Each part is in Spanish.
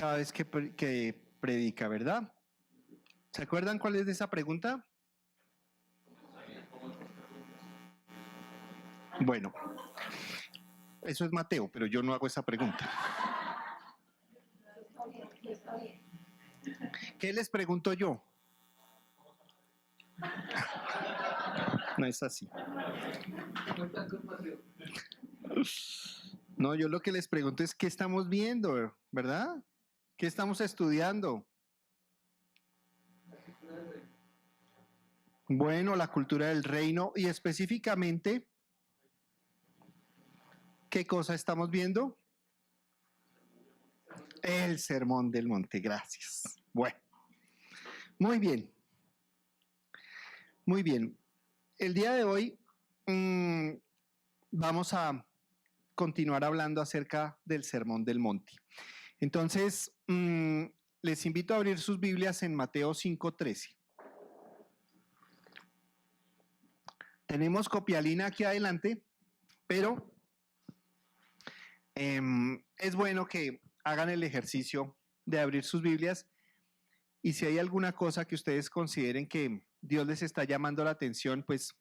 cada vez que predica, ¿verdad? ¿Se acuerdan cuál es de esa pregunta? Bueno, eso es Mateo, pero yo no hago esa pregunta. ¿Qué les pregunto yo? No es así. No, yo lo que les pregunto es qué estamos viendo, ¿verdad? ¿Qué estamos estudiando? Bueno, la cultura del reino y específicamente, ¿qué cosa estamos viendo? El Sermón del Monte, gracias. Bueno, muy bien. Muy bien. El día de hoy vamos a continuar hablando acerca del Sermón del Monte. Entonces, les invito a abrir sus Biblias en Mateo 5:13. Tenemos copialina aquí adelante, pero es bueno que hagan el ejercicio de abrir sus Biblias y si hay alguna cosa que ustedes consideren que Dios les está llamando la atención, pues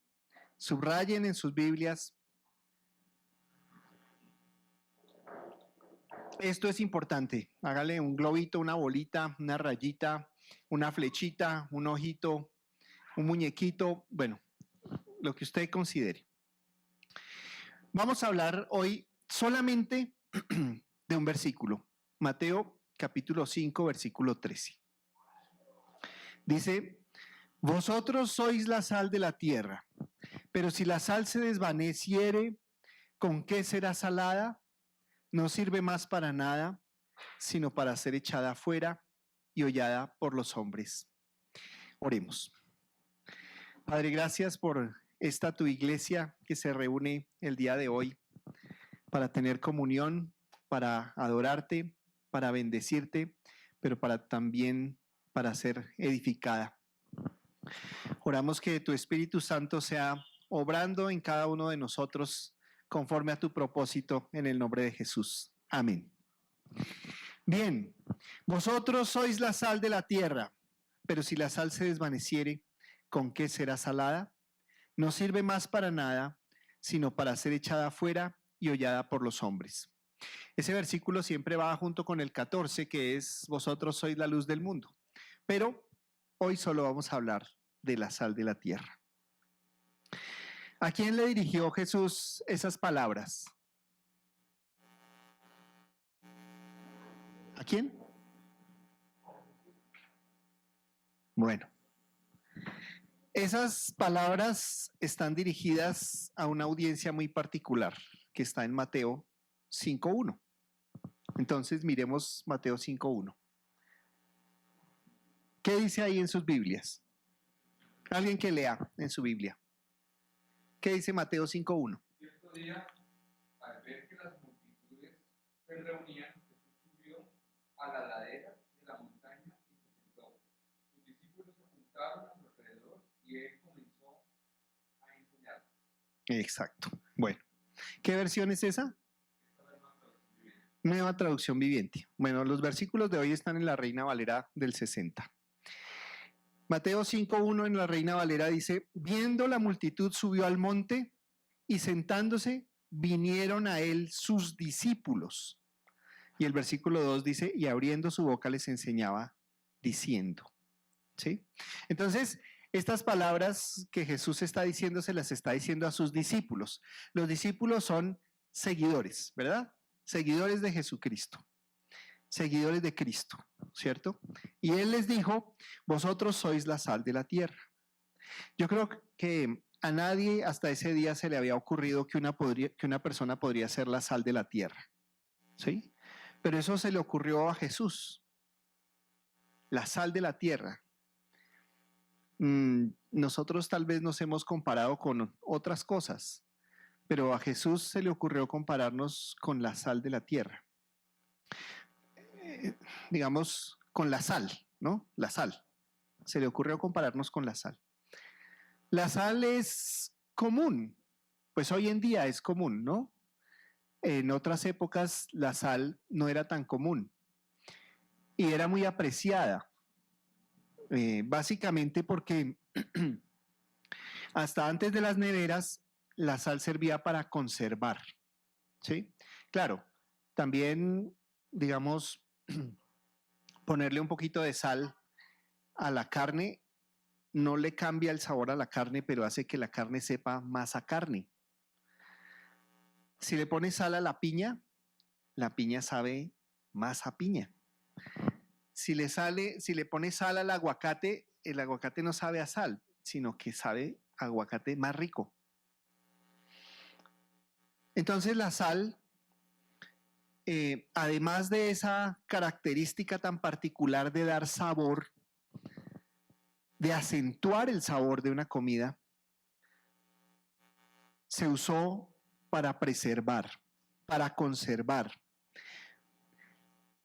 subrayen en sus Biblias. Esto es importante. Hágale un globito, una bolita, una rayita, una flechita, un ojito, un muñequito, bueno, lo que usted considere. Vamos a hablar hoy solamente de un versículo. Mateo capítulo 5, versículo 13. Dice, vosotros sois la sal de la tierra, pero si la sal se desvaneciere, ¿con qué será salada? No sirve más para nada, sino para ser echada afuera y hollada por los hombres. Oremos. Padre, gracias por esta tu iglesia que se reúne el día de hoy para tener comunión, para adorarte, para bendecirte, pero también para ser edificada. Oramos que tu Espíritu Santo sea obrando en cada uno de nosotros conforme a tu propósito en el nombre de Jesús. Amén. Bien, vosotros sois la sal de la tierra, pero si la sal se desvaneciere, ¿con qué será salada? No sirve más para nada, sino para ser echada afuera y hollada por los hombres. Ese versículo siempre va junto con el 14, que es vosotros sois la luz del mundo. Pero hoy solo vamos a hablar de la sal de la tierra. ¿A quién le dirigió Jesús esas palabras? ¿A quién? Bueno, esas palabras están dirigidas a una audiencia muy particular que está en Mateo 5:1. Entonces miremos Mateo 5:1. ¿Qué dice ahí en sus Biblias? Alguien que lea en su Biblia. ¿Qué dice Mateo 5:1? Cierto día, al ver que las multitudes se reunían, Jesús subió a la ladera de la montaña y se sentó. Sus discípulos se juntaron a su alrededor y él comenzó a enseñarles. Exacto. Bueno, ¿qué versión es esa? Nueva traducción viviente. Bueno, los versículos de hoy están en la Reina Valera del 60. Mateo 5:1 en la Reina Valera dice, viendo la multitud subió al monte y sentándose vinieron a él sus discípulos. Y el versículo 2 dice, y abriendo su boca les enseñaba diciendo. ¿Sí? Entonces, estas palabras que Jesús está diciendo se las está diciendo a sus discípulos. Los discípulos son seguidores, ¿verdad? Seguidores de Jesucristo. Seguidores de Cristo, ¿cierto? Y él les dijo, vosotros sois la sal de la tierra. Yo creo que a nadie hasta ese día se le había ocurrido que una persona podría ser la sal de la tierra, ¿sí? Pero eso se le ocurrió a Jesús, la sal de la tierra. Nosotros tal vez nos hemos comparado con otras cosas, pero a Jesús se le ocurrió compararnos con la sal de la tierra. Digamos, con la sal, ¿no? La sal. Se le ocurrió compararnos con la sal. La sal es común, pues hoy en día es común, ¿no? En otras épocas la sal no era tan común. y era muy apreciada, básicamente porque hasta antes de las neveras la sal servía para conservar, ¿sí? Claro, también, digamos, ponerle un poquito de sal a la carne no le cambia el sabor a la carne, pero hace que la carne sepa más a carne. Si le pones sal a la piña sabe más a piña. Si le pones sal al aguacate, el aguacate no sabe a sal, sino que sabe a aguacate más rico. Entonces la sal, además de esa característica tan particular de dar sabor, de acentuar el sabor de una comida, se usó para preservar, para conservar,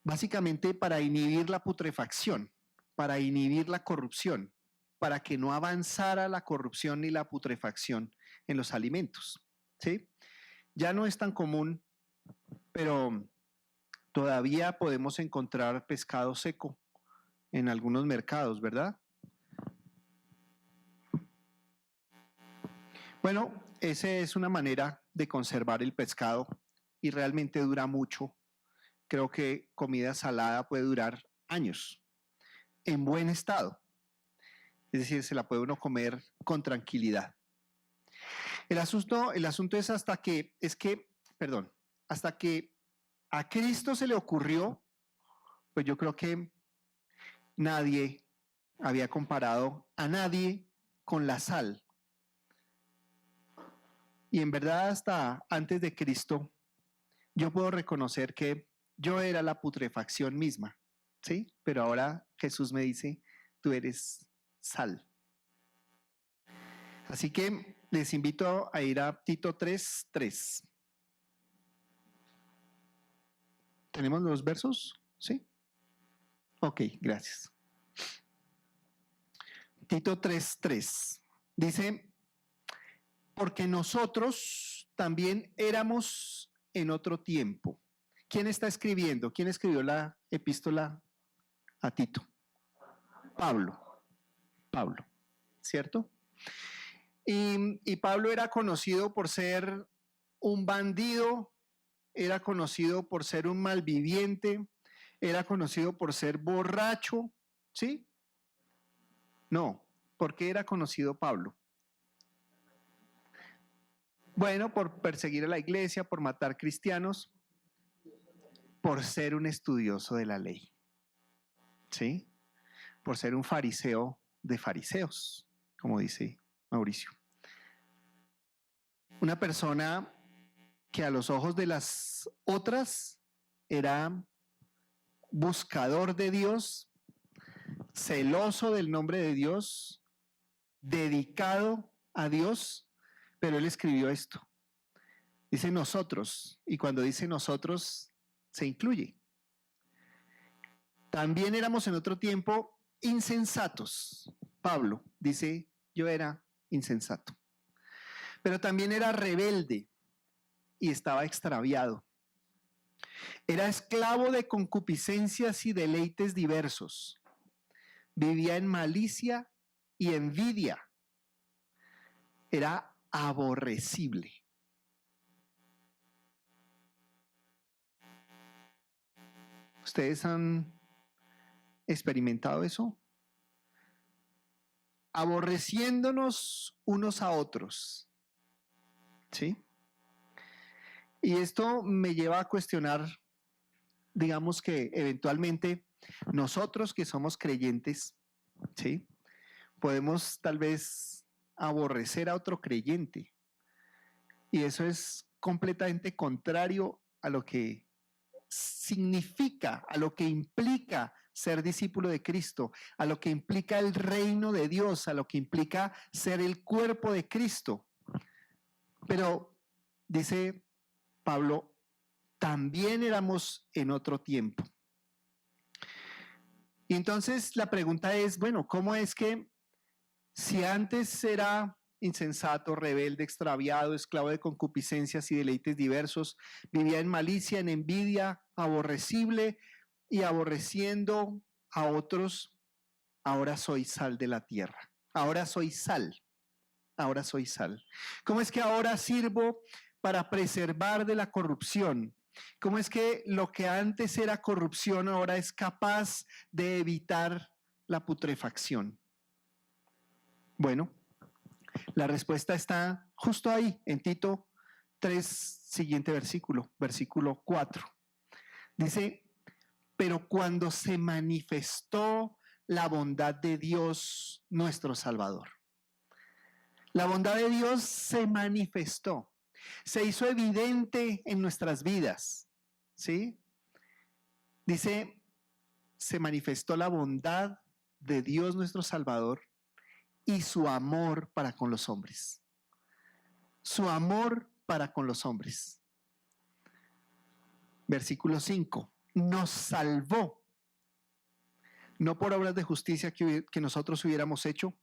básicamente para inhibir la putrefacción, para inhibir la corrupción, para que no avanzara la corrupción ni la putrefacción en los alimentos, ¿sí? Ya no es tan común, pero todavía podemos encontrar pescado seco en algunos mercados, ¿verdad? Bueno, esa es una manera de conservar el pescado y realmente dura mucho. Creo que comida salada puede durar años en buen estado. Es decir, se la puede uno comer con tranquilidad. El asunto es hasta que a Cristo se le ocurrió, pues yo creo que nadie había comparado a nadie con la sal. Y en verdad hasta antes de Cristo, yo puedo reconocer que yo era la putrefacción misma, ¿sí? Pero ahora Jesús me dice, tú eres sal. Así que les invito a ir a Tito 3:3. ¿Tenemos los versos? ¿Sí? Ok, gracias. Tito 3:3 dice, porque nosotros también éramos en otro tiempo. ¿Quién está escribiendo? ¿Quién escribió la epístola a Tito? Pablo, ¿cierto? Y Pablo era conocido por ser un bandido, era conocido por ser un malviviente, era conocido por ser borracho, ¿sí? No, ¿por qué era conocido Pablo? Bueno, por perseguir a la iglesia, por matar cristianos, por ser un estudioso de la ley, ¿sí? Por ser un fariseo de fariseos, como dice Mauricio. Una persona que a los ojos de las otras era buscador de Dios, celoso del nombre de Dios, dedicado a Dios, pero él escribió esto. Dice nosotros, y cuando dice nosotros, se incluye. También éramos en otro tiempo insensatos. Pablo dice, yo era insensato. Pero también era rebelde y estaba extraviado. Era esclavo de concupiscencias y deleites diversos. Vivía en malicia y envidia. Era aborrecible. ¿Ustedes han experimentado eso? Aborreciéndonos unos a otros. ¿Sí? Y esto me lleva a cuestionar, digamos que eventualmente nosotros que somos creyentes, ¿sí? Podemos tal vez aborrecer a otro creyente. Y eso es completamente contrario a lo que significa, a lo que implica ser discípulo de Cristo, a lo que implica el reino de Dios, a lo que implica ser el cuerpo de Cristo. Pero dice Pablo, también éramos en otro tiempo. Y entonces la pregunta es, bueno, ¿cómo es que si antes era insensato, rebelde, extraviado, esclavo de concupiscencias y deleites diversos, vivía en malicia, en envidia, aborrecible, y aborreciendo a otros, ahora soy sal de la tierra. Ahora soy sal. Ahora soy sal. ¿Cómo es que ahora sirvo para preservar de la corrupción? ¿Cómo es que lo que antes era corrupción ahora es capaz de evitar la putrefacción? Bueno, la respuesta está justo ahí, en Tito 3, siguiente versículo, versículo 4. Dice, pero cuando se manifestó la bondad de Dios, nuestro Salvador. La bondad de Dios se manifestó, se hizo evidente en nuestras vidas, ¿sí? Dice, se manifestó la bondad de Dios nuestro Salvador y su amor para con los hombres. Su amor para con los hombres. Versículo 5, nos salvó, no por obras de justicia que nosotros hubiéramos hecho,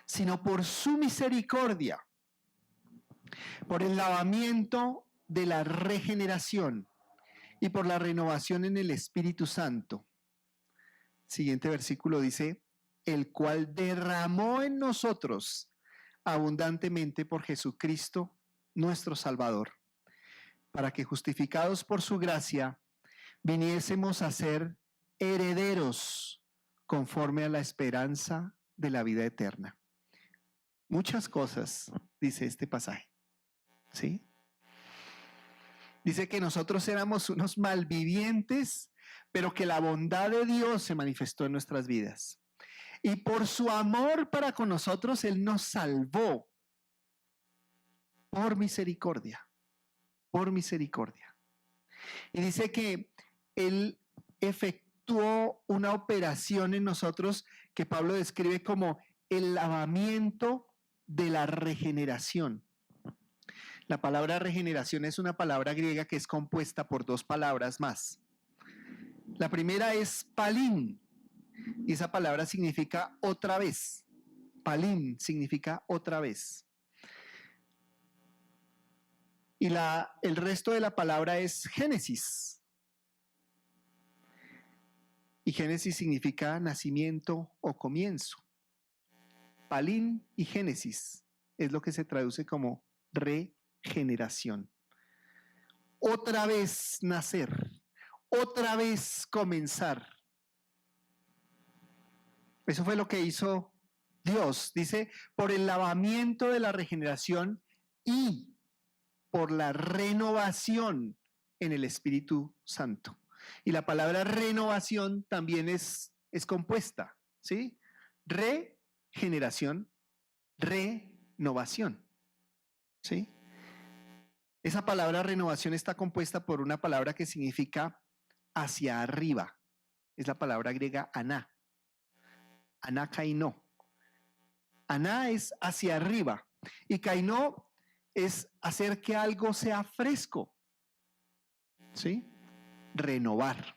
sino por su misericordia, por el lavamiento de la regeneración y por la renovación en el Espíritu Santo. Siguiente versículo dice, el cual derramó en nosotros abundantemente por Jesucristo, nuestro Salvador, para que justificados por su gracia, viniésemos a ser herederos conforme a la esperanza de la vida eterna. Muchas cosas, dice este pasaje, ¿sí? Dice que nosotros éramos unos malvivientes, pero que la bondad de Dios se manifestó en nuestras vidas. Y por su amor para con nosotros, Él nos salvó por misericordia, por misericordia. Y dice que Él efectuó una operación en nosotros que Pablo describe como el lavamiento de la regeneración. La palabra regeneración es una palabra griega que es compuesta por dos palabras más. La primera es palín, y esa palabra significa otra vez. Palín significa otra vez. Y el resto de la palabra es génesis. Y génesis significa nacimiento o comienzo. Palín y génesis es lo que se traduce como regeneración. Otra vez nacer, otra vez comenzar. Eso fue lo que hizo Dios. Dice, por el lavamiento de la regeneración y por la renovación en el Espíritu Santo. Y la palabra renovación también es compuesta, ¿sí? Regeneración, renovación, ¿sí? Esa palabra renovación está compuesta por una palabra que significa hacia arriba. Es la palabra griega aná. Aná kainó. Aná es hacia arriba y kainó es hacer que algo sea fresco. ¿Sí? Renovar,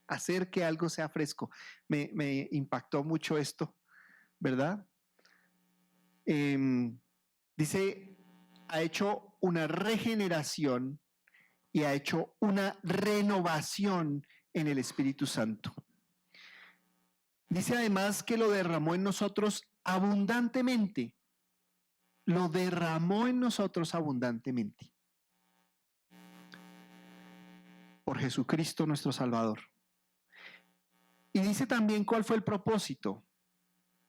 hacer que algo sea fresco. Me impactó mucho esto, ¿verdad? Dice, ha hecho una regeneración y ha hecho una renovación en el Espíritu Santo. Dice además que lo derramó en nosotros abundantemente. Lo derramó en nosotros abundantemente. Por Jesucristo nuestro Salvador. Y dice también cuál fue el propósito.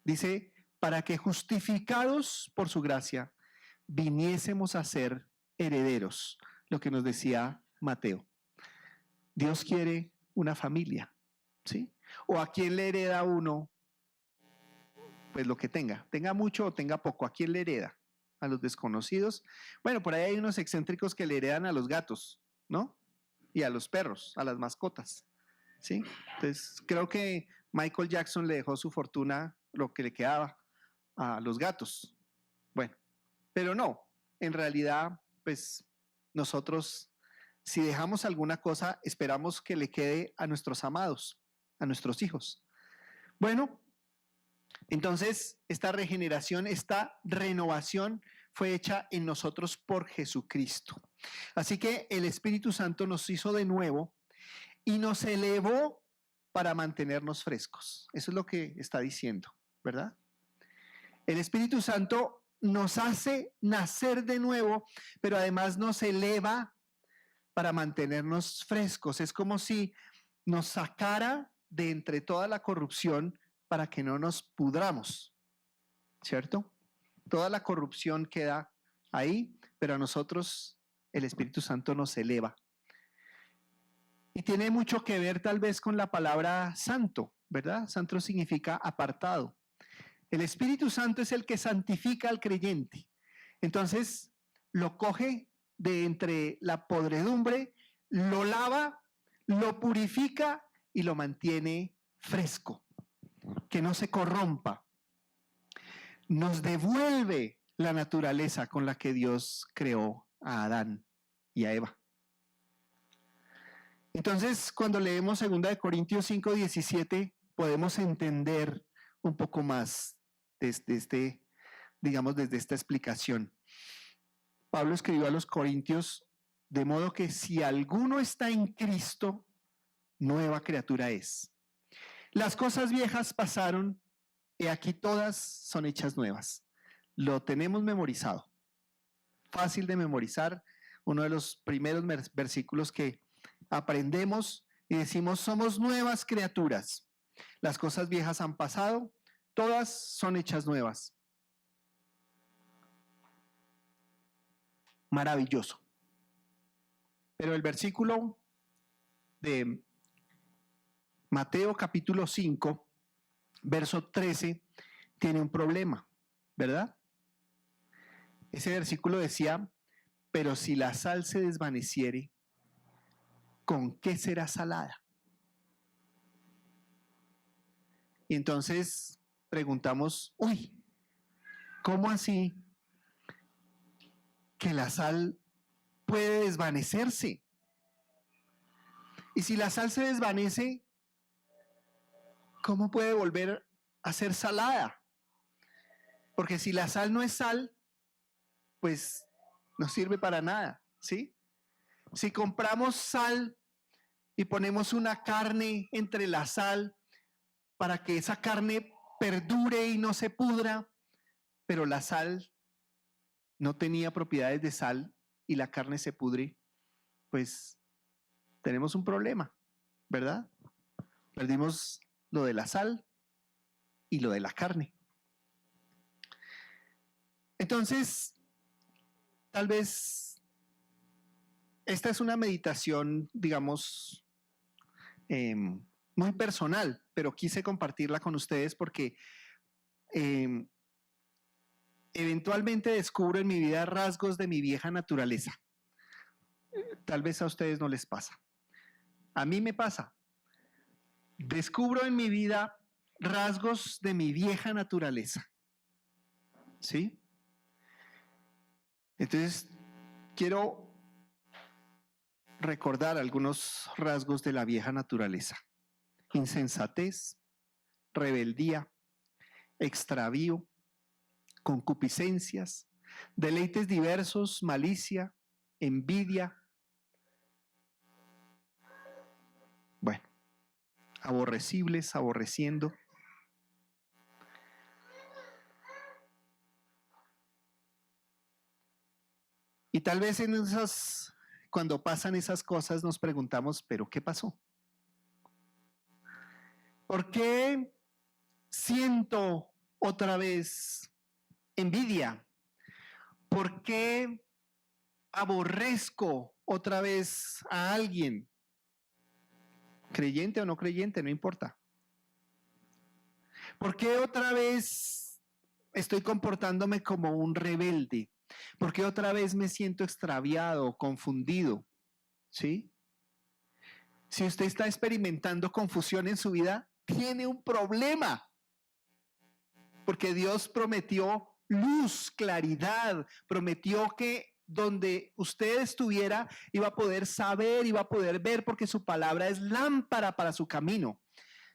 Dice, para que justificados por su gracia, viniésemos a ser herederos, lo que nos decía Mateo. Dios quiere una familia, ¿sí? O a quién le hereda uno, pues lo que tenga mucho o tenga poco, ¿a quién le hereda? A los desconocidos. Bueno, por ahí hay unos excéntricos que le heredan a los gatos, ¿no? Y a los perros, a las mascotas, ¿sí? Entonces, creo que Michael Jackson le dejó su fortuna, lo que le quedaba, a los gatos. Bueno, pero no, en realidad, pues nosotros, si dejamos alguna cosa, esperamos que le quede a nuestros amados, a nuestros hijos. Bueno, entonces, esta regeneración, esta renovación fue hecha en nosotros por Jesucristo. Así que el Espíritu Santo nos hizo de nuevo y nos elevó para mantenernos frescos. Eso es lo que está diciendo, ¿verdad? El Espíritu Santo nos hace nacer de nuevo, pero además nos eleva para mantenernos frescos. Es como si nos sacara de entre toda la corrupción para que no nos pudramos, ¿cierto? Toda la corrupción queda ahí, pero a nosotros el Espíritu Santo nos eleva. Y tiene mucho que ver tal vez con la palabra santo, ¿verdad? Santo significa apartado. El Espíritu Santo es el que santifica al creyente. Entonces lo coge de entre la podredumbre, lo lava, lo purifica y lo mantiene fresco, que no se corrompa. Nos devuelve la naturaleza con la que Dios creó a Adán y a Eva. Entonces, cuando leemos 2 Corintios 5:17, podemos entender un poco más desde esta explicación. Pablo escribió a los Corintios, de modo que si alguno está en Cristo, nueva criatura es. Las cosas viejas pasaron, y aquí todas son hechas nuevas. Lo tenemos memorizado. Fácil de memorizar. Uno de los primeros versículos que aprendemos y decimos, somos nuevas criaturas. Las cosas viejas han pasado, todas son hechas nuevas. Maravilloso. Pero el versículo de Mateo capítulo 5, verso 13, tiene un problema, ¿verdad? Ese versículo decía, pero si la sal se desvaneciere, ¿con qué será salada? Y entonces preguntamos, uy, ¿cómo así que la sal puede desvanecerse? Y si la sal se desvanece, ¿cómo puede volver a ser salada? Porque si la sal no es sal, pues no sirve para nada, ¿sí? Si compramos sal y ponemos una carne entre la sal para que esa carne perdure y no se pudra, pero la sal no tenía propiedades de sal y la carne se pudre, pues tenemos un problema, ¿verdad? Perdimos lo de la sal y lo de la carne. Entonces, tal vez esta es una meditación, digamos, muy personal, pero quise compartirla con ustedes porque eventualmente descubro en mi vida rasgos de mi vieja naturaleza. Tal vez a ustedes no les pasa. A mí me pasa. Descubro en mi vida rasgos de mi vieja naturaleza. ¿Sí? Entonces, quiero recordar algunos rasgos de la vieja naturaleza. Insensatez, rebeldía, extravío, concupiscencias, deleites diversos, malicia, envidia. Bueno, aborrecibles, aborreciendo. Y tal vez cuando pasan esas cosas nos preguntamos, ¿pero qué pasó? ¿Por qué siento otra vez envidia? ¿Por qué aborrezco otra vez a alguien? Creyente o no creyente, no importa. ¿Por qué otra vez estoy comportándome como un rebelde? ¿Por qué otra vez me siento extraviado, confundido? ¿Sí? Si usted está experimentando confusión en su vida, tiene un problema. Porque Dios prometió luz, claridad, prometió que donde usted estuviera iba a poder saber, iba a poder ver, porque su palabra es lámpara para su camino.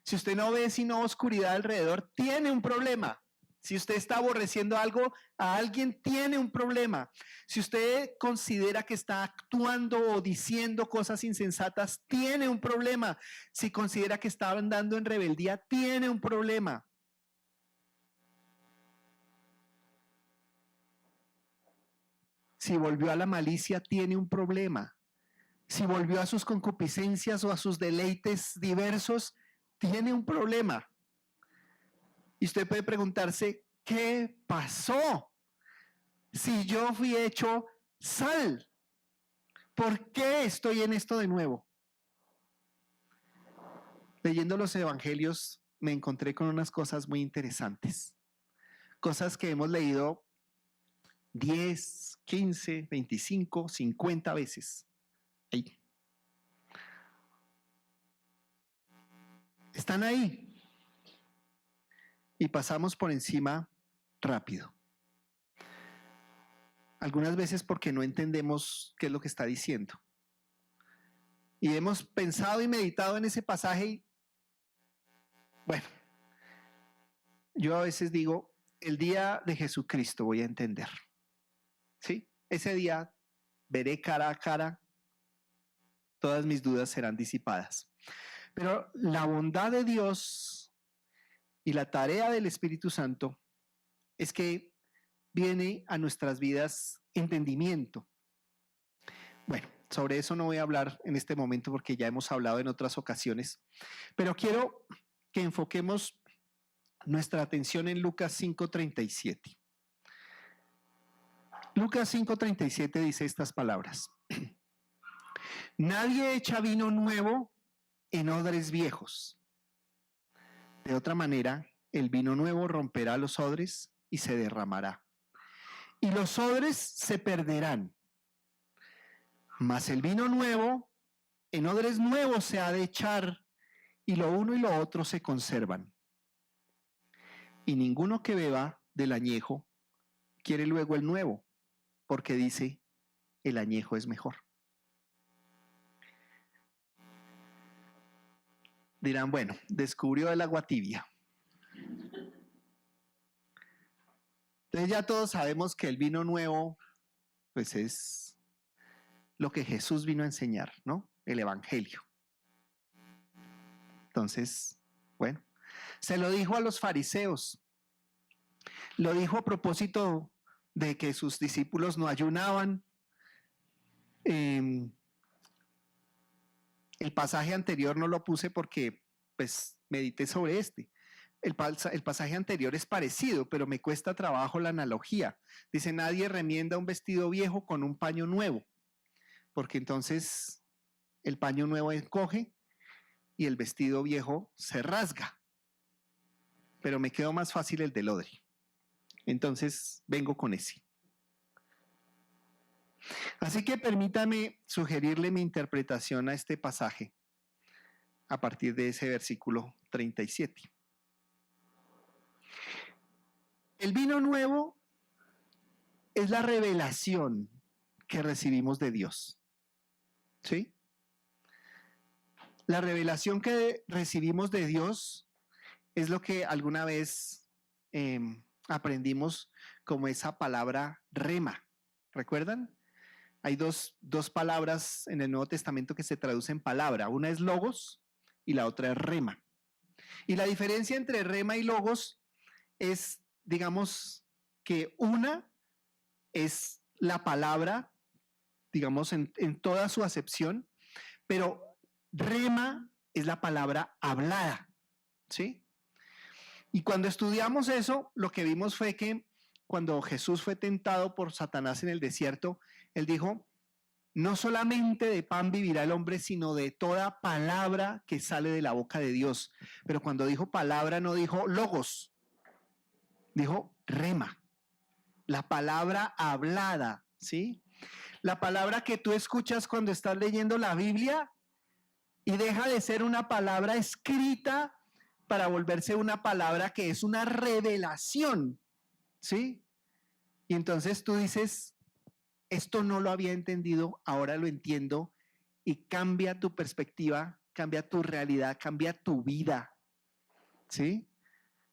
Si usted no ve sino oscuridad alrededor, tiene un problema. Si usted está aborreciendo algo, a alguien tiene un problema. Si usted considera que está actuando o diciendo cosas insensatas, tiene un problema. Si considera que está andando en rebeldía, tiene un problema. Si volvió a la malicia, tiene un problema. Si volvió a sus concupiscencias o a sus deleites diversos, tiene un problema. Y usted puede preguntarse, ¿qué pasó? Si yo fui hecho sal, ¿por qué estoy en esto de nuevo? Leyendo los evangelios me encontré con unas cosas muy interesantes. Cosas que hemos leído 10, 15, 25, 50 veces. Ahí. Están ahí. Y pasamos por encima rápido. Algunas veces porque no entendemos qué es lo que está diciendo. Y hemos pensado y meditado en ese pasaje y, bueno, yo a veces digo, el día de Jesucristo voy a entender. ¿Sí? Ese día veré cara a cara, todas mis dudas serán disipadas. Pero la bondad de Dios y la tarea del Espíritu Santo es que viene a nuestras vidas entendimiento. Bueno, sobre eso no voy a hablar en este momento porque ya hemos hablado en otras ocasiones, pero quiero que enfoquemos nuestra atención en Lucas 5:37. Lucas 5:37 dice estas palabras: nadie echa vino nuevo en odres viejos. De otra manera, el vino nuevo romperá los odres y se derramará, y los odres se perderán. Mas el vino nuevo en odres nuevos se ha de echar, y lo uno y lo otro se conservan. Y ninguno que beba del añejo quiere luego el nuevo, porque dice, el añejo es mejor. Dirán, bueno, descubrió el agua tibia. Entonces ya todos sabemos que el vino nuevo, pues es lo que Jesús vino a enseñar, ¿no? El evangelio. Entonces, bueno, se lo dijo a los fariseos. Lo dijo a propósito de que sus discípulos no ayunaban. El pasaje anterior no lo puse porque pues medité sobre este. El pasaje anterior es parecido, pero me cuesta trabajo la analogía. Dice, nadie remienda un vestido viejo con un paño nuevo, porque entonces el paño nuevo encoge y el vestido viejo se rasga. Pero me quedó más fácil el del odre. Entonces vengo con ese. Así que permítame sugerirle mi interpretación a este pasaje a partir de ese versículo 37. El vino nuevo es la revelación que recibimos de Dios. ¿Sí? La revelación que recibimos de Dios es lo que alguna vez aprendimos como esa palabra rema. ¿Recuerdan? Hay dos palabras en el Nuevo Testamento que se traducen palabra. Una es logos y la otra es rema. Y la diferencia entre rema y logos es, digamos, que una es la palabra, digamos, en toda su acepción, pero rema es la palabra hablada, ¿sí? Y cuando estudiamos eso, lo que vimos fue que cuando Jesús fue tentado por Satanás en el desierto, él dijo, no solamente de pan vivirá el hombre, sino de toda palabra que sale de la boca de Dios. Pero cuando dijo palabra, no dijo logos, dijo rema, la palabra hablada, ¿sí? La palabra que tú escuchas cuando estás leyendo la Biblia y deja de ser una palabra escrita para volverse una palabra que es una revelación, ¿sí? Y entonces tú dices, esto no lo había entendido, ahora lo entiendo, y cambia tu perspectiva, cambia tu realidad, cambia tu vida, ¿sí?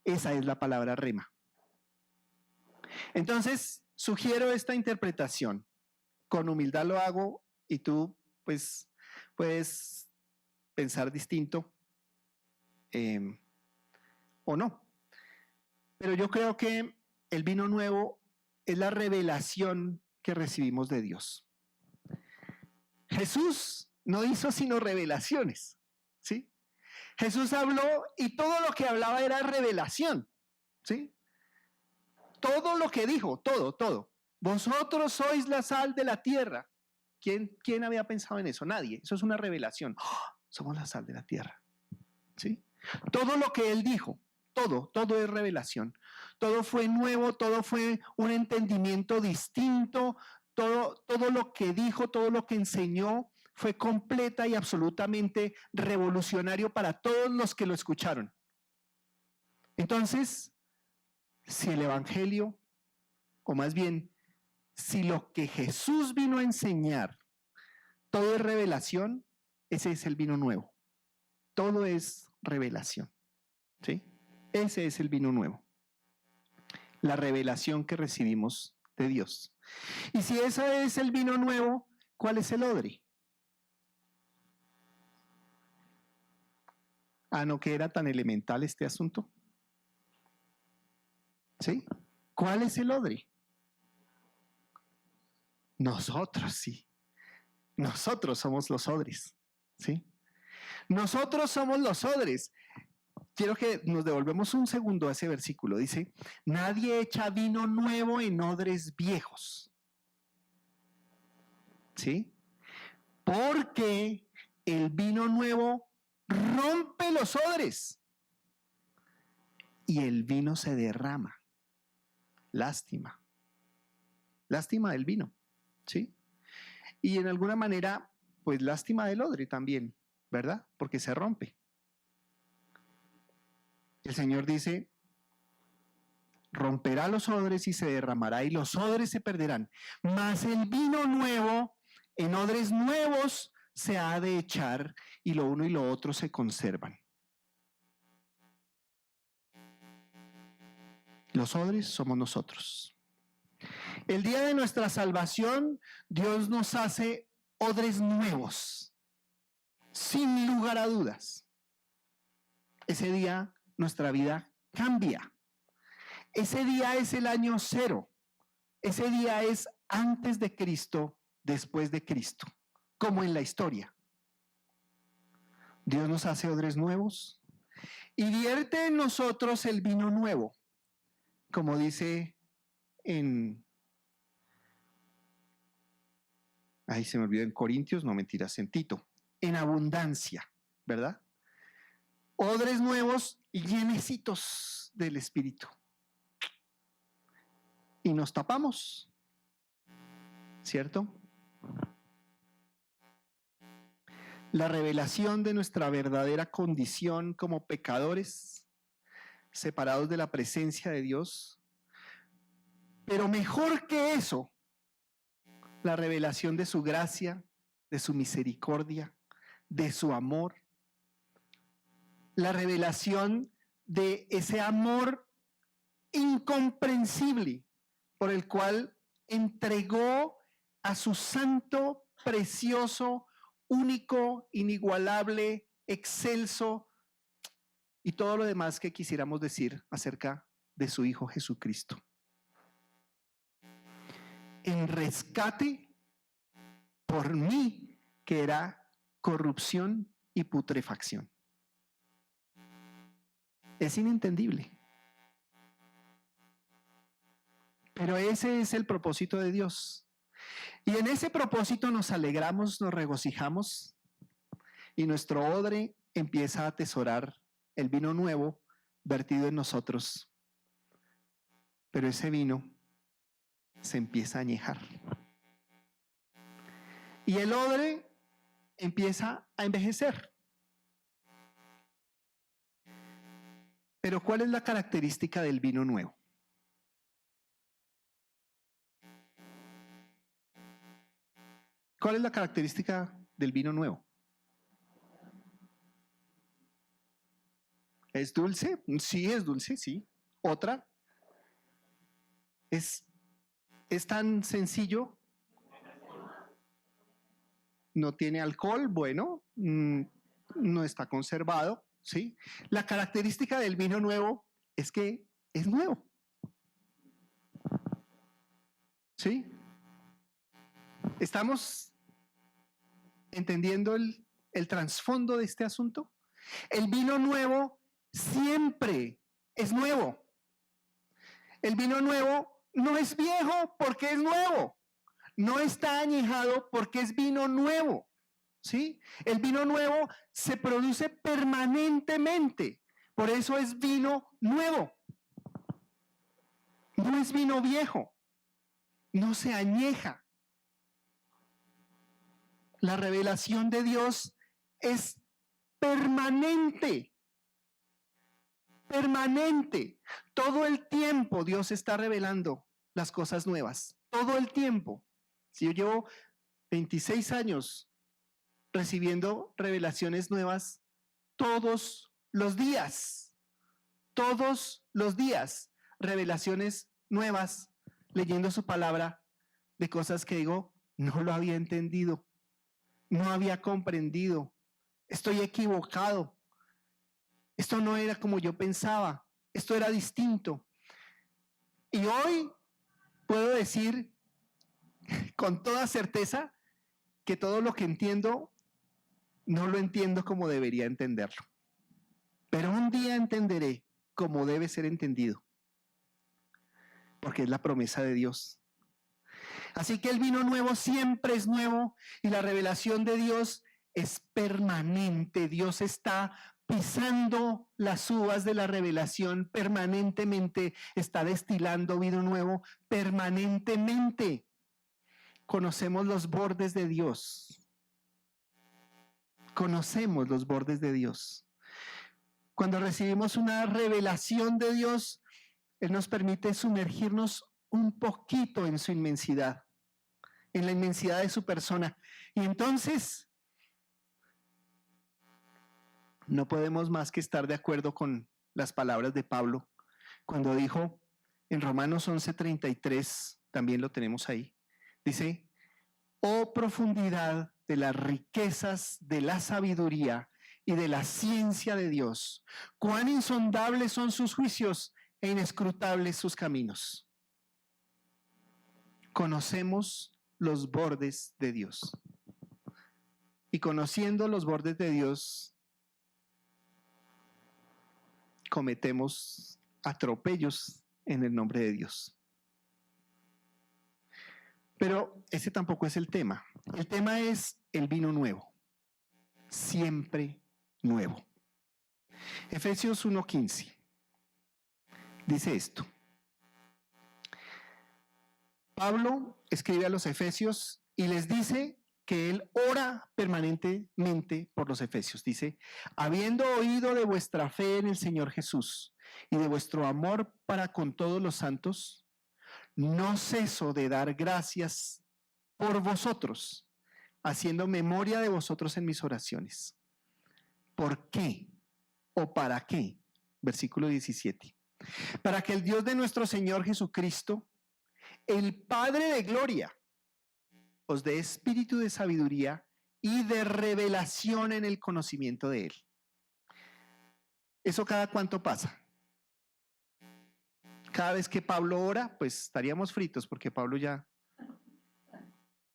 Esa es la palabra rema. Entonces, sugiero esta interpretación. Con humildad lo hago y tú, pues, puedes pensar distinto o no. Pero yo creo que el vino nuevo es la revelación que recibimos de Dios. Jesús no hizo sino revelaciones, ¿sí? Jesús habló y todo lo que hablaba era revelación, ¿sí? Todo lo que dijo, todo. Vosotros sois la sal de la tierra. ¿Quién había pensado en eso? Nadie. Eso es una revelación. ¡Oh! Somos la sal de la tierra, ¿sí? Todo lo que él dijo, todo es revelación. Todo fue nuevo, todo fue un entendimiento distinto, todo lo que dijo, todo lo que enseñó fue completa y absolutamente revolucionario para todos los que lo escucharon. Entonces, si el Evangelio, o más bien, si lo que Jesús vino a enseñar, todo es revelación, ese es el vino nuevo. Todo es revelación, ¿sí? Ese es el vino nuevo. La revelación que recibimos de Dios. Y si ese es el vino nuevo, ¿cuál es el odre? ¿No que era tan elemental este asunto? ¿Sí? ¿Cuál es el odre? Nosotros, sí. Nosotros somos los odres, ¿sí? Nosotros somos los odres. Quiero que nos devolvemos un segundo a ese versículo. Dice, nadie echa vino nuevo en odres viejos. ¿Sí? Porque el vino nuevo rompe los odres y el vino se derrama. Lástima. Lástima del vino, ¿sí? Y en alguna manera, pues lástima del odre también, ¿verdad? Porque se rompe. El Señor dice, romperá los odres y se derramará y los odres se perderán. Mas el vino nuevo en odres nuevos se ha de echar y lo uno y lo otro se conservan. Los odres somos nosotros. El día de nuestra salvación, Dios nos hace odres nuevos, sin lugar a dudas. Ese día nuestra vida cambia. Ese día es el año cero. Ese día es antes de Cristo, después de Cristo, como en la historia. Dios nos hace odres nuevos y vierte en nosotros el vino nuevo, como dice se me olvidó en Corintios, no mentiras, en Tito, en abundancia, ¿verdad? Odres nuevos y llenecitos del Espíritu. Y nos tapamos, ¿cierto? La revelación de nuestra verdadera condición como pecadores, separados de la presencia de Dios. Pero mejor que eso, la revelación de su gracia, de su misericordia, de su amor. La revelación de ese amor incomprensible por el cual entregó a su santo, precioso, único, inigualable, excelso y todo lo demás que quisiéramos decir acerca de su Hijo Jesucristo. En rescate por mí, que era corrupción y putrefacción. Es inentendible. Pero ese es el propósito de Dios. Y en ese propósito nos alegramos, nos regocijamos y nuestro odre empieza a atesorar el vino nuevo vertido en nosotros. Pero ese vino se empieza a añejar. Y el odre empieza a envejecer. Pero ¿cuál es la característica del vino nuevo? ¿Cuál es la característica del vino nuevo? ¿Es dulce? Sí, es dulce, sí. ¿Otra? Es tan sencillo. No tiene alcohol, bueno, no está conservado, ¿sí? La característica del vino nuevo es que es nuevo, ¿sí? ¿Estamos entendiendo el trasfondo de este asunto? El vino nuevo siempre es nuevo. El vino nuevo no es viejo porque es nuevo. No está añejado porque es vino nuevo, ¿sí? El vino nuevo se produce permanentemente, por eso es vino nuevo. No es vino viejo, no se añeja. La revelación de Dios es permanente, permanente. Todo el tiempo Dios está revelando las cosas nuevas, todo el tiempo. Si yo llevo 26 años recibiendo revelaciones nuevas todos los días, revelaciones nuevas, leyendo su palabra de cosas que digo, no lo había entendido, no había comprendido, estoy equivocado, esto no era como yo pensaba, esto era distinto. Y hoy puedo decir con toda certeza que todo lo que entiendo no lo entiendo como debería entenderlo. Pero un día entenderé como debe ser entendido, porque es la promesa de Dios. Así que el vino nuevo siempre es nuevo y la revelación de Dios es permanente. Dios está pisando las uvas de la revelación permanentemente, está destilando vino nuevo permanentemente. Conocemos los bordes de Dios. Conocemos los bordes de Dios. Cuando recibimos una revelación de Dios, Él nos permite sumergirnos un poquito en su inmensidad, en la inmensidad de su persona. Y entonces, no podemos más que estar de acuerdo con las palabras de Pablo, cuando dijo en Romanos 11:33, también lo tenemos ahí, dice, oh profundidad de las riquezas de la sabiduría y de la ciencia de Dios, cuán insondables son sus juicios e inescrutables sus caminos. Conocemos los bordes de Dios. Y conociendo los bordes de Dios, cometemos atropellos en el nombre de Dios. Pero ese tampoco es el tema. El tema es el vino nuevo, siempre nuevo. Efesios 1:15 dice esto. Pablo escribe a los efesios y les dice que él ora permanentemente por los efesios. Dice, habiendo oído de vuestra fe en el Señor Jesús y de vuestro amor para con todos los santos, no ceso de dar gracias por vosotros, haciendo memoria de vosotros en mis oraciones. ¿Por qué? ¿O para qué? Versículo 17. Para que el Dios de nuestro Señor Jesucristo, el Padre de gloria, os dé espíritu de sabiduría y de revelación en el conocimiento de Él. ¿Eso cada cuánto pasa? Cada vez que Pablo ora, pues estaríamos fritos porque Pablo ya,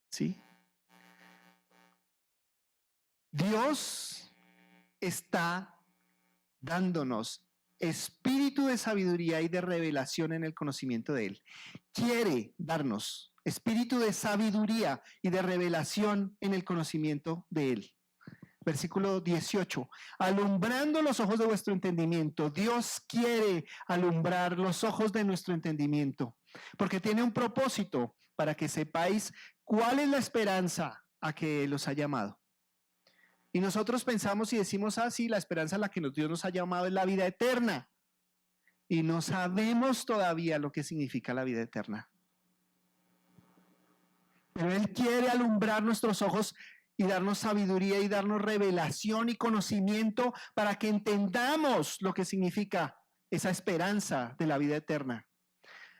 ¿sí? Dios está dándonos espíritu de sabiduría y de revelación en el conocimiento de Él. Quiere darnos espíritu de sabiduría y de revelación en el conocimiento de Él. Versículo 18, alumbrando los ojos de vuestro entendimiento. Dios quiere alumbrar los ojos de nuestro entendimiento, porque tiene un propósito para que sepáis cuál es la esperanza a que Él os ha llamado. Y nosotros pensamos y decimos, sí, la esperanza a la que Dios nos ha llamado es la vida eterna. Y no sabemos todavía lo que significa la vida eterna. Pero Él quiere alumbrar nuestros ojos y darnos sabiduría y darnos revelación y conocimiento para que entendamos lo que significa esa esperanza de la vida eterna.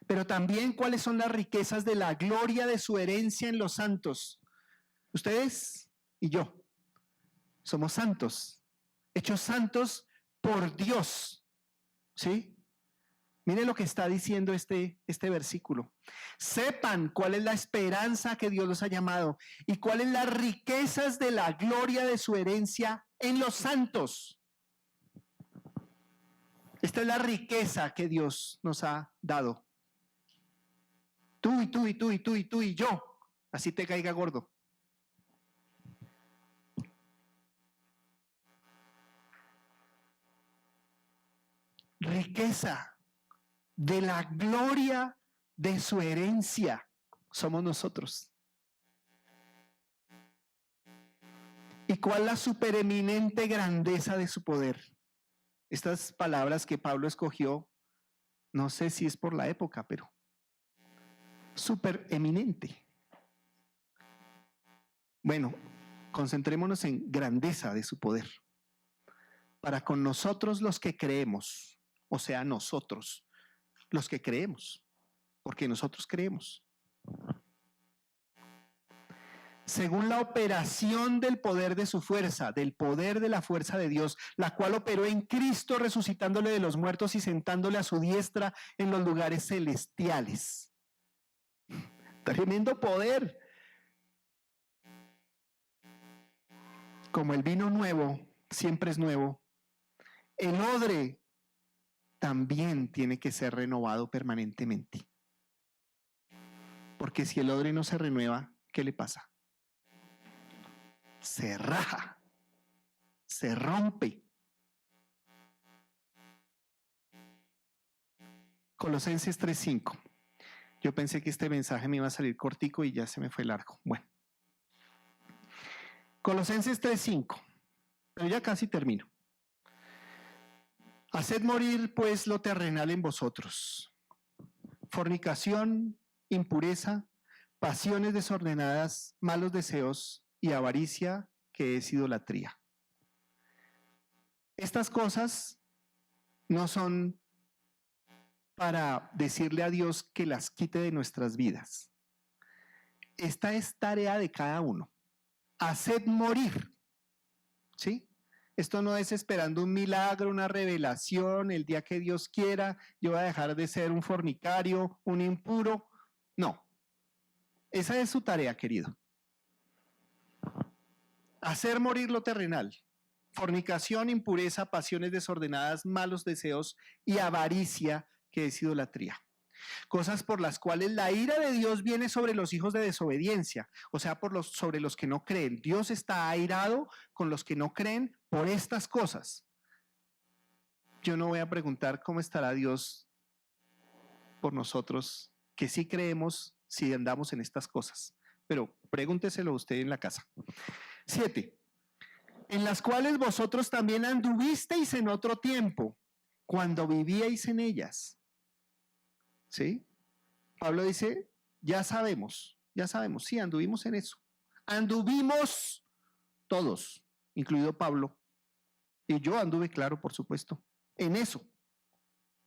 Pero también cuáles son las riquezas de la gloria de su herencia en los santos. Ustedes y yo somos santos, hechos santos por Dios. ¿Sí? Miren lo que está diciendo este versículo. Sepan cuál es la esperanza que Dios los ha llamado y cuáles las riquezas de la gloria de su herencia en los santos. Esta es la riqueza que Dios nos ha dado. Tú y tú y tú y tú y tú y yo. Así te caiga gordo. Riqueza de la gloria de su herencia somos nosotros. ¿Y cuál la supereminente grandeza de su poder? Estas palabras que Pablo escogió, no sé si es por la época, pero supereminente. Bueno, concentrémonos en grandeza de su poder. Para con nosotros los que creemos, o sea, nosotros los que creemos, porque nosotros creemos. Según la operación del poder de su fuerza, del poder de la fuerza de Dios, la cual operó en Cristo resucitándole de los muertos y sentándole a su diestra en los lugares celestiales. Tremendo poder. Como el vino nuevo siempre es nuevo, el odre también tiene que ser renovado permanentemente. Porque si el odre no se renueva, ¿qué le pasa? Se raja, se rompe. Colosenses 3:5. Yo pensé que este mensaje me iba a salir cortico y ya se me fue largo. Bueno. Colosenses 3:5. Pero ya casi termino. Haced morir pues lo terrenal en vosotros: fornicación, impureza, pasiones desordenadas, malos deseos y avaricia, que es idolatría. Estas cosas no son para decirle a Dios que las quite de nuestras vidas. Esta es tarea de cada uno. Haced morir. ¿Sí? Esto no es esperando un milagro, una revelación, el día que Dios quiera, yo voy a dejar de ser un fornicario, un impuro. No. Esa es su tarea, querido. Hacer morir lo terrenal. Fornicación, impureza, pasiones desordenadas, malos deseos y avaricia, que es idolatría. Cosas por las cuales la ira de Dios viene sobre los hijos de desobediencia, o sea, sobre los que no creen. Dios está airado con los que no creen por estas cosas. Yo no voy a preguntar cómo estará Dios por nosotros, que sí creemos si andamos en estas cosas, pero pregúnteselo usted en la casa. 7. En las cuales vosotros también anduvisteis en otro tiempo, cuando vivíais en ellas. ¿Sí? Pablo dice, ya sabemos, sí, anduvimos en eso. Anduvimos todos, incluido Pablo. Y yo anduve, claro, por supuesto, en eso,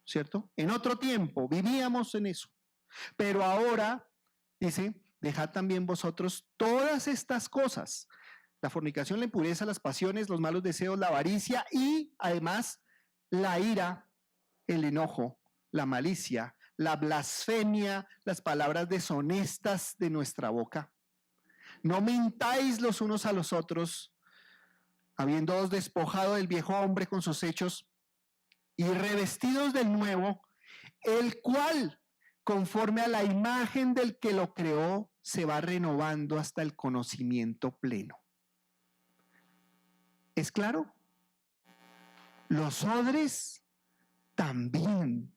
¿cierto? En otro tiempo, vivíamos en eso. Pero ahora, dice, dejad también vosotros todas estas cosas: la fornicación, la impureza, las pasiones, los malos deseos, la avaricia y, además, la ira, el enojo, la malicia, la blasfemia, las palabras deshonestas de nuestra boca. No mintáis los unos a los otros, habiéndoos despojado del viejo hombre con sus hechos y revestidos del nuevo, el cual, conforme a la imagen del que lo creó, se va renovando hasta el conocimiento pleno. ¿Es claro? Los odres también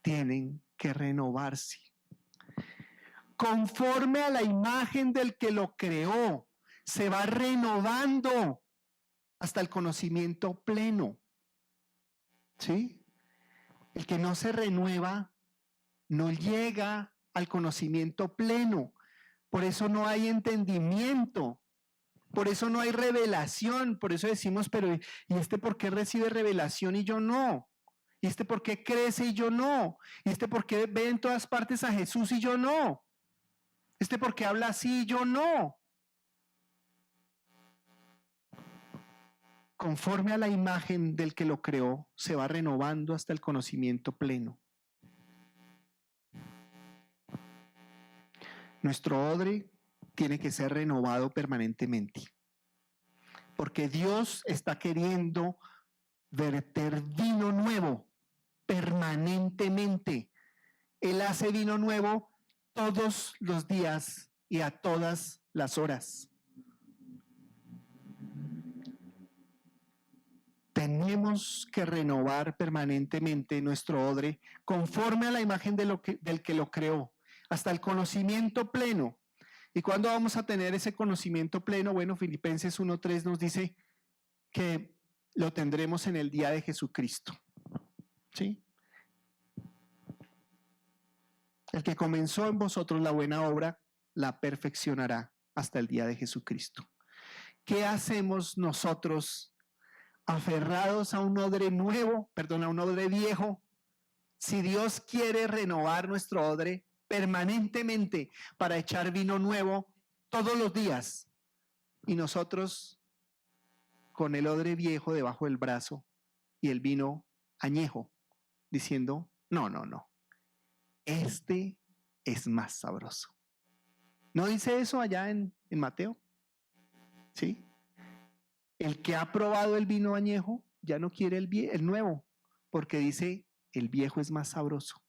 tienen que renovarse. Conforme a la imagen del que lo creó, se va renovando hasta el conocimiento pleno. ¿Sí? El que no se renueva no llega al conocimiento pleno. Por eso no hay entendimiento. Por eso no hay revelación. Por eso decimos, pero ¿y este por qué recibe revelación y yo no? ¿Y este por qué crece y yo no? ¿Y este por qué ve en todas partes a Jesús y yo no? ¿Este por qué habla así y yo no? Conforme a la imagen del que lo creó, se va renovando hasta el conocimiento pleno. Nuestro odre tiene que ser renovado permanentemente, porque Dios está queriendo verter vino nuevo permanentemente. Él hace vino nuevo todos los días y a todas las horas. Tenemos que renovar permanentemente nuestro odre conforme a la imagen del que lo creó, hasta el conocimiento pleno. ¿Y cuándo vamos a tener ese conocimiento pleno? Bueno, Filipenses 1:3 nos dice que lo tendremos en el día de Jesucristo. ¿Sí? El que comenzó en vosotros la buena obra, la perfeccionará hasta el día de Jesucristo. ¿Qué hacemos nosotros aferrados a un odre nuevo, a un odre viejo? Si Dios quiere renovar nuestro odre permanentemente para echar vino nuevo todos los días, y nosotros con el odre viejo debajo del brazo y el vino añejo, diciendo, no, este es más sabroso. ¿No dice eso allá en Mateo? ¿Sí? El que ha probado el vino añejo ya no quiere el nuevo, porque dice, el viejo es más sabroso.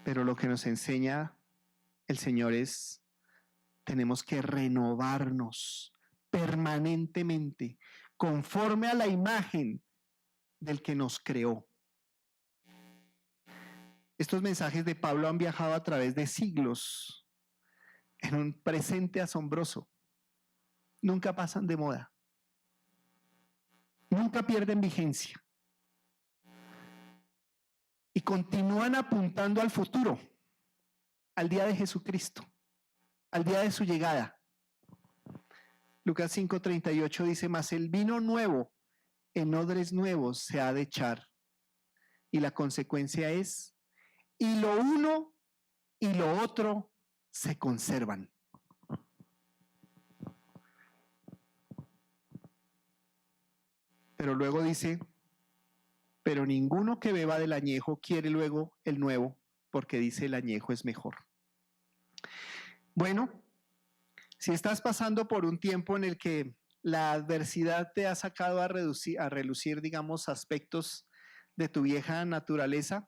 Pero lo que nos enseña el Señor es, tenemos que renovarnos permanentemente, conforme a la imagen del que nos creó. Estos mensajes de Pablo han viajado a través de siglos en un presente asombroso. Nunca pasan de moda. Nunca pierden vigencia. Y continúan apuntando al futuro, al día de Jesucristo, al día de su llegada. Lucas 5:38 dice, mas el vino nuevo en odres nuevos se ha de echar. Y la consecuencia es, y lo uno y lo otro se conservan. Pero luego dice, pero ninguno que beba del añejo quiere luego el nuevo, porque dice el añejo es mejor. Bueno, si estás pasando por un tiempo en el que la adversidad te ha sacado a relucir, digamos, aspectos de tu vieja naturaleza,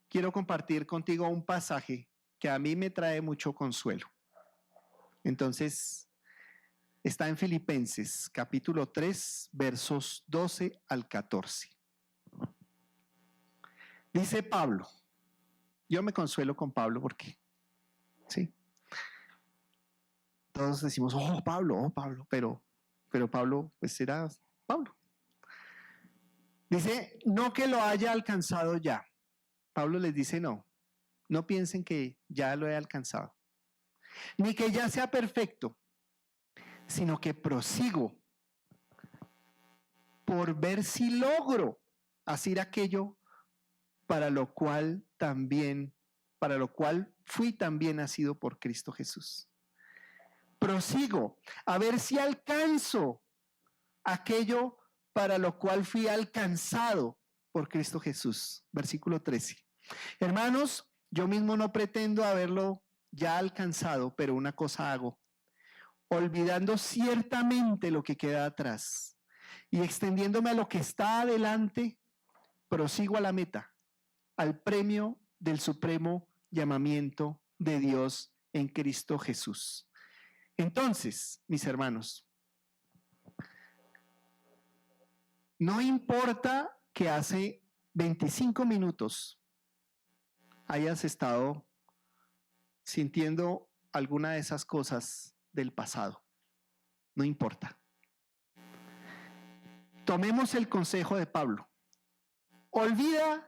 quiero compartir contigo un pasaje que a mí me trae mucho consuelo. Entonces, está en Filipenses, capítulo 3, versos 12 al 14. Dice Pablo, yo me consuelo con Pablo porque, sí, todos decimos, oh Pablo, pero Pablo, pues era Pablo. Dice, no que lo haya alcanzado ya. Pablo les dice, no piensen que ya lo he alcanzado, ni que ya sea perfecto, sino que prosigo por ver si logro hacer aquello para lo cual fui también nacido por Cristo Jesús. Prosigo a ver si alcanzo aquello para lo cual fui alcanzado por Cristo Jesús. Versículo 13. Hermanos, yo mismo no pretendo haberlo ya alcanzado, pero una cosa hago, olvidando ciertamente lo que queda atrás y extendiéndome a lo que está adelante, prosigo a la meta, al premio del supremo llamamiento de Dios en Cristo Jesús. Entonces, mis hermanos, no importa que hace 25 minutos hayas estado sintiendo alguna de esas cosas del pasado, no importa. Tomemos el consejo de Pablo. Olvida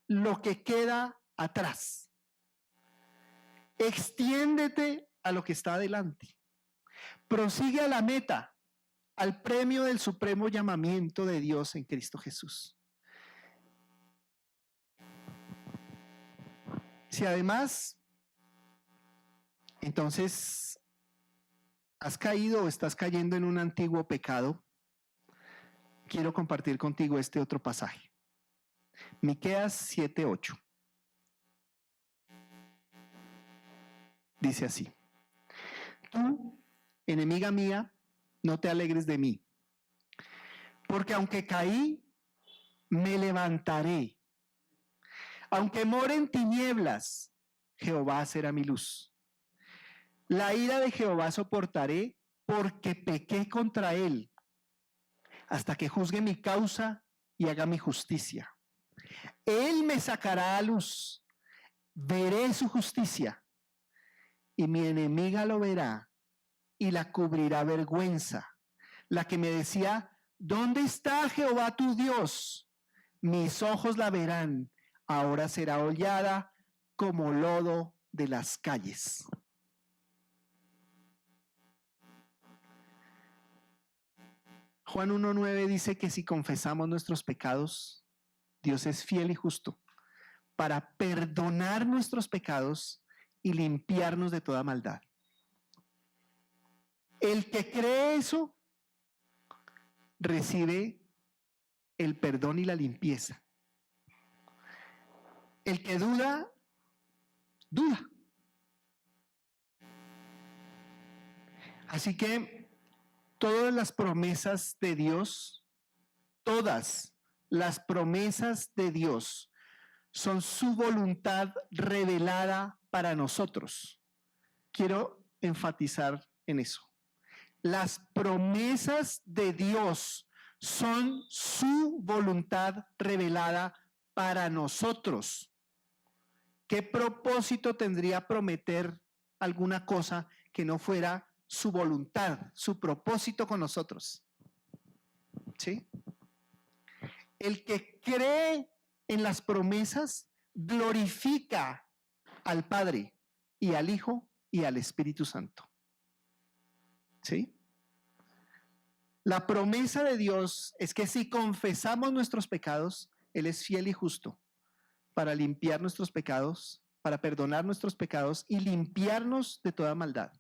lo que queda atrás. Extiéndete a lo que está adelante. Prosigue a la meta, al premio del supremo llamamiento de Dios en Cristo Jesús. Si además, entonces, has caído o estás cayendo en un antiguo pecado, quiero compartir contigo este otro pasaje. Miqueas 7:8. Dice así: Tú, enemiga mía, no te alegres de mí, porque aunque caí, me levantaré. Aunque more en tinieblas, Jehová será mi luz. La ira de Jehová soportaré, porque pequé contra él, hasta que juzgue mi causa y haga mi justicia. Él me sacará a luz, veré su justicia, y mi enemiga lo verá y la cubrirá vergüenza. La que me decía: ¿dónde está Jehová tu Dios? Mis ojos la verán, ahora será hollada como lodo de las calles. Juan 1:9 dice que si confesamos nuestros pecados, Dios es fiel y justo para perdonar nuestros pecados y limpiarnos de toda maldad. El que cree eso recibe el perdón y la limpieza. El que duda, duda. Así que todas las promesas de Dios, todas las promesas de Dios son su voluntad revelada para nosotros. Quiero enfatizar en eso. Las promesas de Dios son su voluntad revelada para nosotros. ¿Qué propósito tendría prometer alguna cosa que no fuera su voluntad, su propósito con nosotros? ¿Sí? El que cree en las promesas glorifica al Padre y al Hijo y al Espíritu Santo. ¿Sí? La promesa de Dios es que si confesamos nuestros pecados, Él es fiel y justo para limpiar nuestros pecados, para perdonar nuestros pecados y limpiarnos de toda maldad.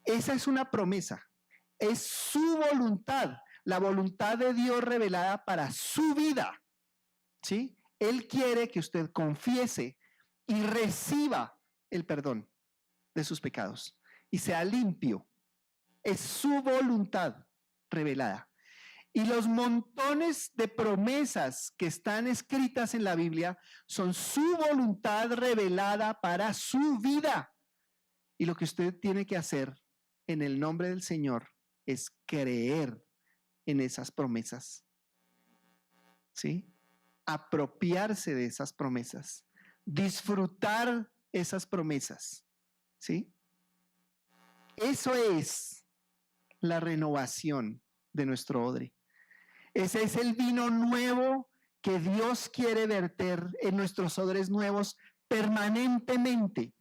Esa es una promesa, es su voluntad, la voluntad de Dios revelada para su vida. ¿Sí? Él quiere que usted confiese y reciba el perdón de sus pecados y sea limpio. Es su voluntad revelada. Y los montones de promesas que están escritas en la Biblia son su voluntad revelada para su vida. Y lo que usted tiene que hacer en el nombre del Señor es creer en esas promesas. ¿Sí? Apropiarse de esas promesas. Disfrutar esas promesas. ¿Sí? Eso es la renovación de nuestro odre. Ese es el vino nuevo que Dios quiere verter en nuestros odres nuevos permanentemente.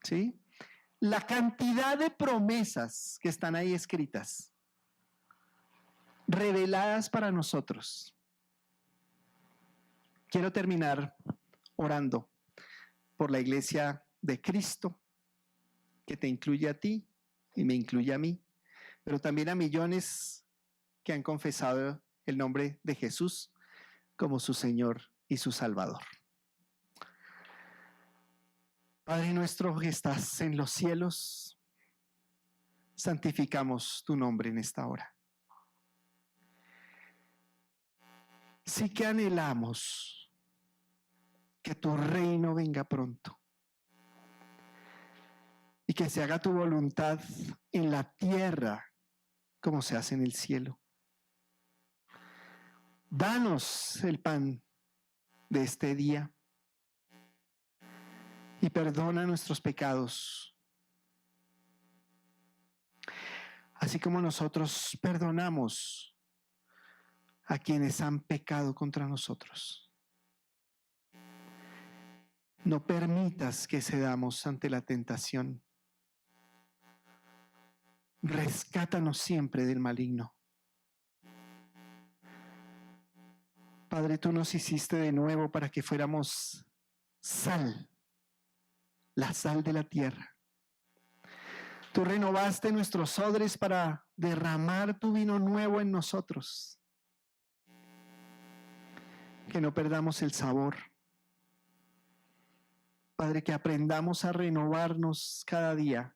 ¿Sí? La cantidad de promesas que están ahí escritas, reveladas para nosotros. Quiero terminar orando por la iglesia de Cristo, que te incluye a ti y me incluye a mí, pero también a millones que han confesado el nombre de Jesús como su Señor y su Salvador. Padre nuestro que estás en los cielos, santificamos tu nombre en esta hora. Sí que anhelamos que tu reino venga pronto y que se haga tu voluntad en la tierra como se hace en el cielo. Danos el pan de este día y perdona nuestros pecados, así como nosotros perdonamos a quienes han pecado contra nosotros. No permitas que cedamos ante la tentación. rescátanos siempre del maligno. Padre, tú nos hiciste de nuevo para que fuéramos sal, la sal de la tierra. Tú renovaste nuestros odres para derramar tu vino nuevo en nosotros. Que no perdamos el sabor. Padre, que aprendamos a renovarnos cada día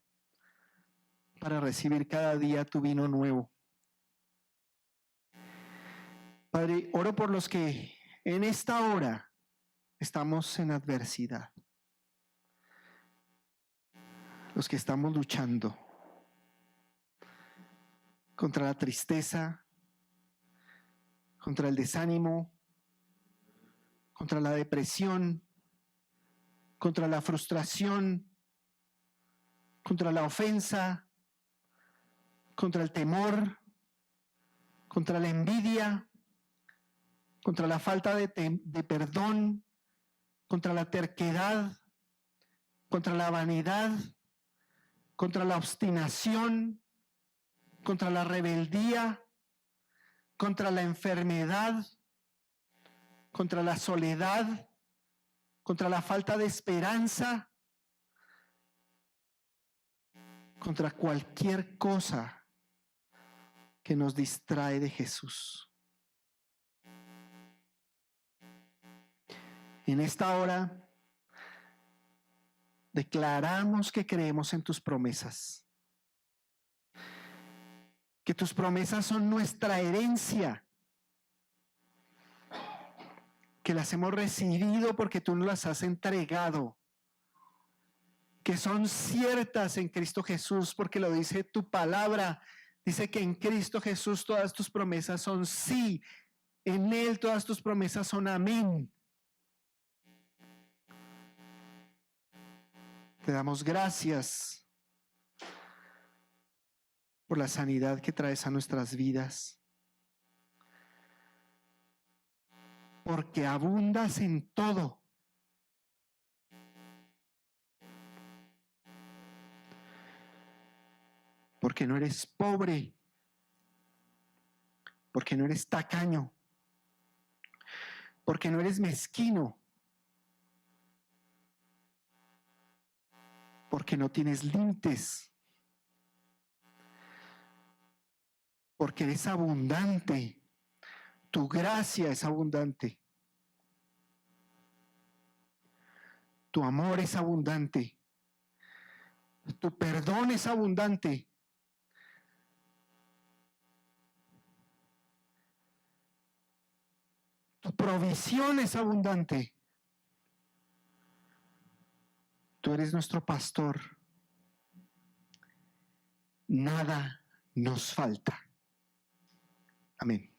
para recibir cada día tu vino nuevo. Padre, oro por los que en esta hora estamos en adversidad. Los que estamos luchando contra la tristeza, contra el desánimo, contra la depresión, contra la frustración, contra la ofensa, contra el temor, contra la envidia, contra la falta de perdón, contra la terquedad, contra la vanidad, contra la obstinación, contra la rebeldía, contra la enfermedad, contra la soledad, contra la falta de esperanza, contra cualquier cosa que nos distrae de Jesús. En esta hora declaramos que creemos en tus promesas, que tus promesas son nuestra herencia, que las hemos recibido porque tú nos las has entregado, que son ciertas en Cristo Jesús porque lo dice tu palabra. Dice que en Cristo Jesús todas tus promesas son sí, en Él todas tus promesas son amén. Te damos gracias por la sanidad que traes a nuestras vidas, porque abundas en todo. Porque no eres pobre, porque no eres tacaño, porque no eres mezquino, porque no tienes límites, porque eres abundante, tu gracia es abundante, tu amor es abundante, tu perdón es abundante. Tu provisión es abundante. Tú eres nuestro pastor. Nada nos falta. Amén.